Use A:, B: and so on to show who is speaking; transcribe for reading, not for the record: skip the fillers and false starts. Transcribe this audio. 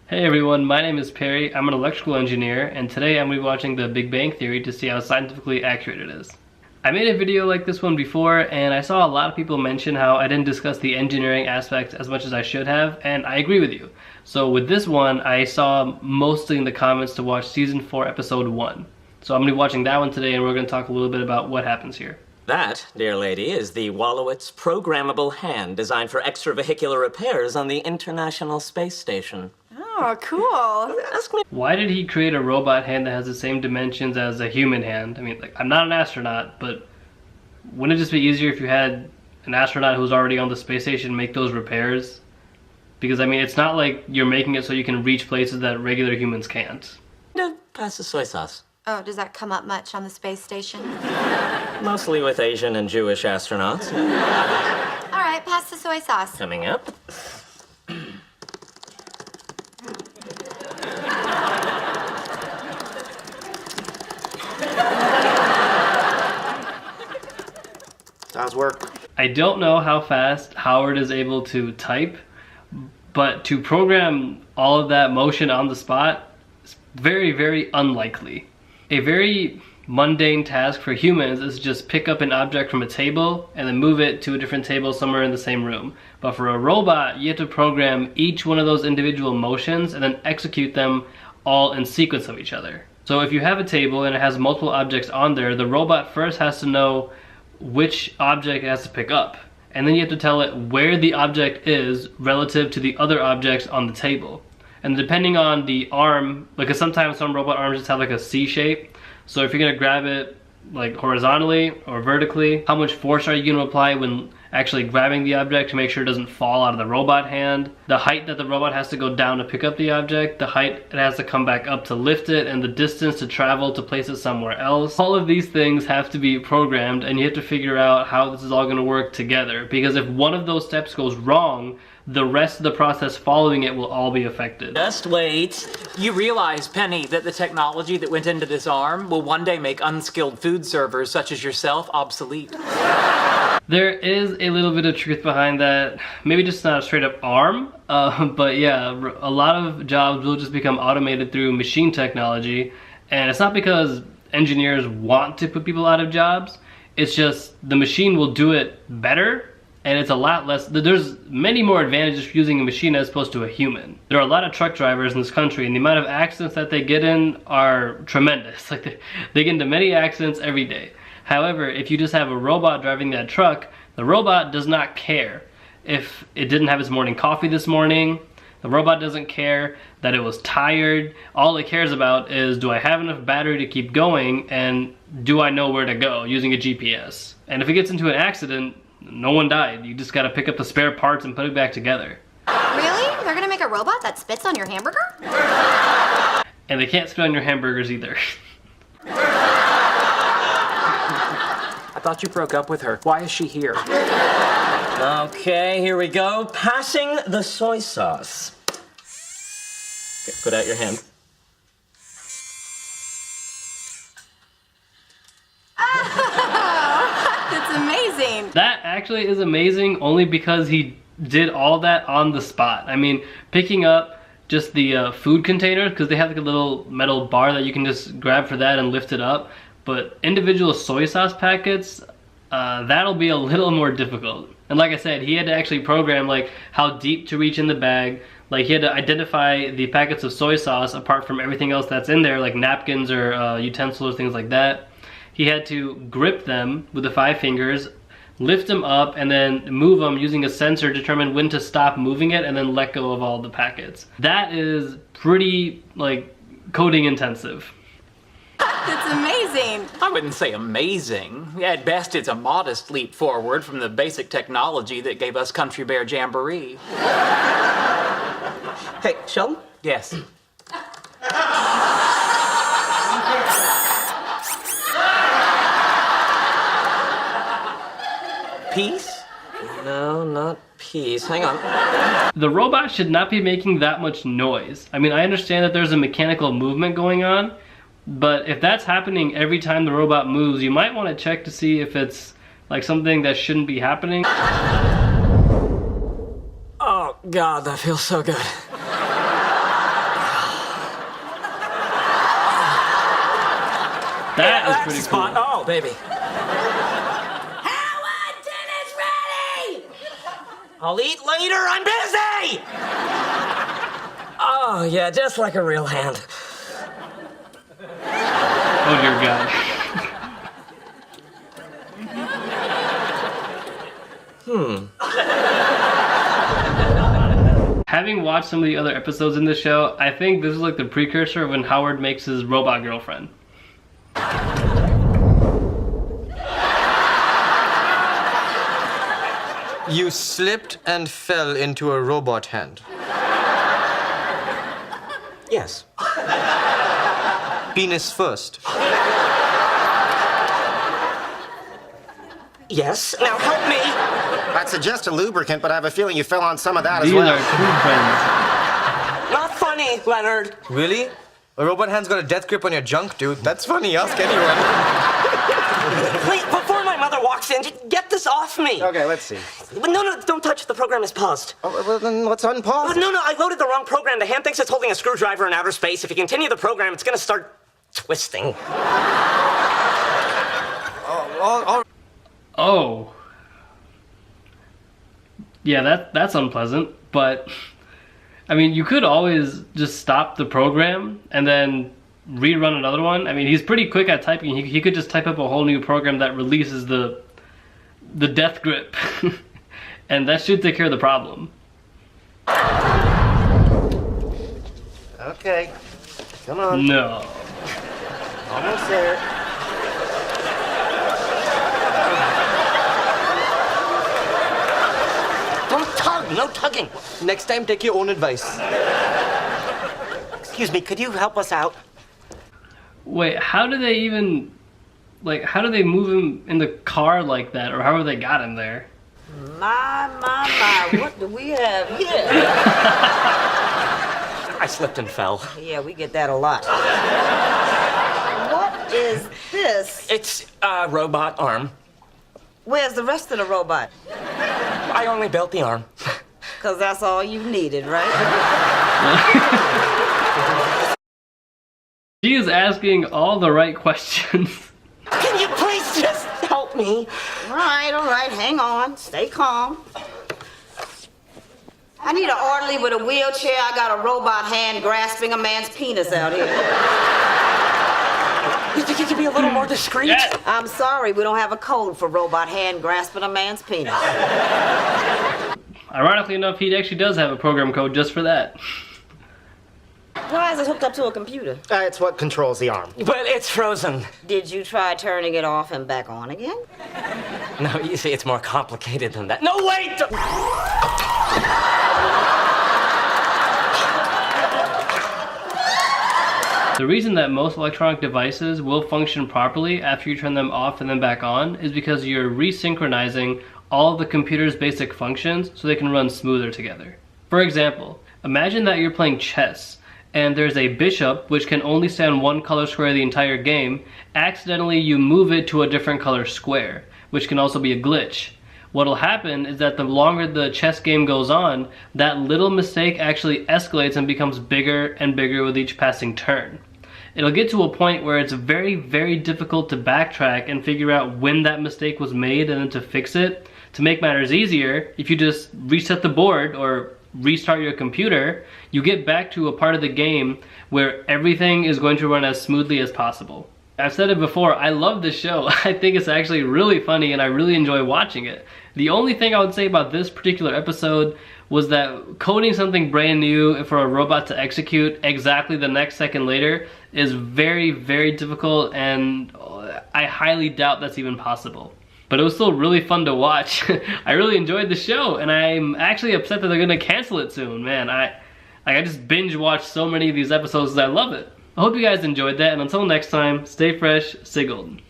A: Hey everyone, my name is Perry. I'm an electrical engineer, and today I'm rewatching The Big Bang Theory to see how scientifically accurate it is. I made a video like this one before, and I saw a lot of people mention how I didn't discuss the engineering aspects as much as I should have, and I agree with you. So with this one, I saw mostly in the comments to watch Season 4, Episode 1. So I'm going to be watching that one today, and we're going to talk a little bit about what happens here.
B: That, dear lady, is the Wolowitz programmable hand designed for extravehicular repairs on the International Space Station.
C: Oh, cool.
B: Ask me.
A: Why did he create a robot hand that has the same dimensions as a human hand? I mean, like, I'm not an astronaut, but wouldn't it just be easier if you had an astronaut who's already on the space station make those repairs? Because, I mean, it's not like you're making it so you can reach places that regular humans can't.
B: No, pass the soy sauce.
C: Oh, does that come up much on the space station?
B: Mostly with Asian and Jewish astronauts.
C: All right, pass the soy sauce.
B: Coming up.
D: Sounds work.
A: I don't know how fast Howard is able to type, but to program all of that motion on the spot is very, very unlikely. A very mundane task for humans is just pick up an object from a table and then move it to a different table somewhere in the same room. But for a robot, you have to program each one of those individual motions and then execute them all in sequence of each other. So if you have a table and it has multiple objects on there, the robot first has to know which object it has to pick up. And then you have to tell it where the object is relative to the other objects on the table. And depending on the arm, like sometimes some robot arms just have like a C shape. So if you're gonna grab it like horizontally or vertically, how much force are you gonna apply when actually grabbing the object to make sure it doesn't fall out of the robot hand, the height that the robot has to go down to pick up the object, the height it has to come back up to lift it, and the distance to travel to place it somewhere else. All of these things have to be programmed, and you have to figure out how this is all going to work together, because if one of those steps goes wrong, the rest of the process following it will all be affected.
B: Just wait.
E: You realize, Penny, that the technology that went into this arm will one day make unskilled food servers such as yourself obsolete.
A: There is a little bit of truth behind that. Maybe just not a straight up arm, but yeah, a lot of jobs will just become automated through machine technology. And it's not because engineers want to put people out of jobs, it's just the machine will do it better, and it's a lot less, there's many more advantages for using a machine as opposed to a human. There are a lot of truck drivers in this country, and the amount of accidents that they get in are tremendous. Like they get into many accidents every day. However, if you just have a robot driving that truck, the robot does not care if it didn't have its morning coffee this morning. The robot doesn't care that it was tired. All it cares about is, do I have enough battery to keep going, and do I know where to go using a GPS? And if it gets into an accident, no one died. You just gotta pick up the spare parts and put it back together.
C: Really? They're gonna make a robot that spits on your hamburger?
A: And they can't spit on your hamburgers either.
E: I thought you broke up with her. Why is she here?
B: Okay, here we go. Passing the soy sauce. Okay, put out your hand.
C: That's amazing.
A: That actually is amazing only because he did all that on the spot. I mean, picking up just the food container, because they have like a little metal bar that you can just grab for that and lift it up. But individual soy sauce packets, that'll be a little more difficult. And like I said, he had to actually program like how deep to reach in the bag. Like he had to identify the packets of soy sauce apart from everything else that's in there, like napkins or utensils or things like that. He had to grip them with the 5 fingers, lift them up, and then move them using a sensor to determine when to stop moving it and then let go of all the packets. That is pretty like coding intensive.
C: That's amazing.
E: I wouldn't say amazing. At best, it's a modest leap forward from the basic technology that gave us Country Bear Jamboree.
B: Hey, Sheldon?
E: Yes. Peace?
B: No, not peas. Hang on.
A: The robot should not be making that much noise. I mean, I understand that there's a mechanical movement going on, but if that's happening every time the robot moves, you might want to check to see if it's like something that shouldn't be happening.
B: Oh, God, that feels so good.
A: That is
B: That's
A: pretty
B: the spot.
A: cool.
B: Oh, baby.
C: Howard, dinner's ready!
B: I'll eat later. I'm busy. Oh, yeah, just like a real hand.
A: Oh dear God. Having watched some of the other episodes in this show, I think this is like the precursor of when Howard makes his robot girlfriend.
F: You slipped and fell into a robot hand.
B: Yes.
F: Penis first.
B: Yes. Now help me.
D: I'd suggest a lubricant, but I have a feeling you fell on some of that as
A: These
D: well.
A: are true friends.
B: Not funny, Leonard.
F: Really? A robot hand's got a death grip on your junk, dude. That's funny. Ask anyone.
B: Please, before my mother walks in, just get this off me.
D: Okay, let's see.
B: No, don't touch. The program is paused.
D: Oh, well, then let's
B: Oh,
D: unpause.
B: no, I loaded the wrong program. The hand thinks it's holding a screwdriver in outer space. If you continue the program, it's gonna start twisting.
A: Oh. Yeah, that's unpleasant, but I mean, you could always just stop the program and then rerun another one. I mean, he's pretty quick at typing. He could just type up a whole new program that releases the death grip. And that should take care of the problem.
D: Okay. Come on.
A: No.
D: Almost there.
B: Don't tug. No tugging.
F: Next time, take your own advice.
B: Excuse me, could you help us out?
A: Wait, how do they even, like, how do they move him in the car like that? Or how they got him there?
G: My, what do we have here?
B: I slipped and fell.
G: Yeah, we get that a lot. What is this?
B: It's a robot arm.
G: Where's the rest of the robot?
B: I only built the arm.
G: Because that's all you needed, right?
A: She is asking all the right questions.
B: Can you please just help me?
G: All right, hang on. Stay calm. I need an orderly with a wheelchair. I got a robot hand grasping a man's penis out here.
B: You think you could be a little more discreet?
A: Yeah.
G: I'm sorry, we don't have a code for robot hand grasping a man's penis.
A: Ironically enough, he actually does have a program code just for that.
G: Why is it hooked up to a computer?
D: It's what controls the arm.
B: But it's frozen.
G: Did you try turning it off and back on again?
B: No, you see, it's more complicated than that. No, wait!
A: The reason that most electronic devices will function properly after you turn them off and then back on is because you're resynchronizing all of the computer's basic functions so they can run smoother together. For example, imagine that you're playing chess and there's a bishop which can only stand one color square the entire game. Accidentally you move it to a different color square, which can also be a glitch. What'll happen is that the longer the chess game goes on, that little mistake actually escalates and becomes bigger and bigger with each passing turn. It'll get to a point where it's very, very difficult to backtrack and figure out when that mistake was made and then to fix it. To make matters easier, if you just reset the board or restart your computer, you get back to a part of the game where everything is going to run as smoothly as possible. I've said it before, I love this show. I think it's actually really funny and I really enjoy watching it. The only thing I would say about this particular episode was that coding something brand new for a robot to execute exactly the next second later is very, very difficult, and I highly doubt that's even possible. But it was still really fun to watch. I really enjoyed the show, and I'm actually upset that they're gonna cancel it soon. Man, I just binge watched so many of these episodes that I love it. I hope you guys enjoyed that, and until next time, stay fresh, stay golden.